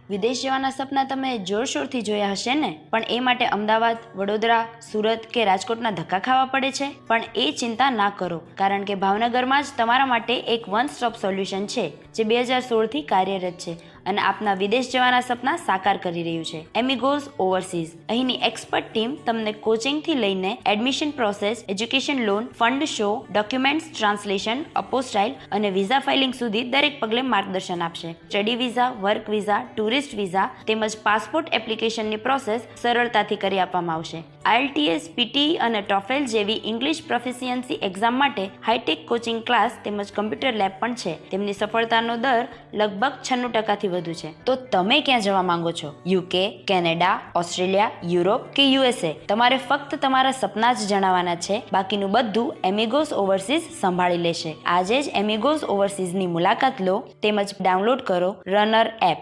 વિદેશ જવાના સપના તમે જોરશોરથી જોયા હશે ને, પણ એ માટે અમદાવાદ, વડોદરા, સુરત કે રાજકોટના ધક્કા ખાવા પડે છે. પણ એ ચિંતા ના કરો, કારણ કે ભાવનગરમાં જ તમારા માટે એક વન સ્ટોપ સોલ્યુશન છે જે 2016થી કાર્યરત છે અને આપના વિદેશ જવાના સપના સાકાર કરી રહ્યું છે. Amigos overseas. અહીંની એક્સપર્ટ ટીમ તમને કોચિંગથી લઈને admission process, education loan, fund show, documents translation, apostille અને વિઝા ફાઇલિંગ સુધી દરેક પગલે માર્ગદર્શન આપશે. Study visa, work visa, tourist visa તેમજ પાસપોર્ટ એપ્લિકેશનની પ્રોસેસ સરળતાથી કરી આપવામાં આવશે. IELTS, PTE અને TOEFL જેવી ઇંગ્લિશ પ્રોફિશિયન્સી એક્ઝામ માટે હાઈટેક કોચિંગ ક્લાસ તેમજ કમ્પ્યુટર લેબ પણ છે. તેમની સફળતાનો દર લગભગ 96%થી વધુ છે. તો તમે ક્યાં જવા માંગો છો? UK, કેનેડા, ઓસ્ટ્રેલિયા, યુરોપ કે USA? તમારે ફક્ત તમારા સપના જ જણાવવાના છે. બાકીનું બધું એમિગોઝ ઓવરસીઝ સંભાળી લેશે. આજે જ એમિગોઝ ઓવરસીઝની મુલાકાત લો તેમજ ડાઉનલોડ કરો રનર એપ.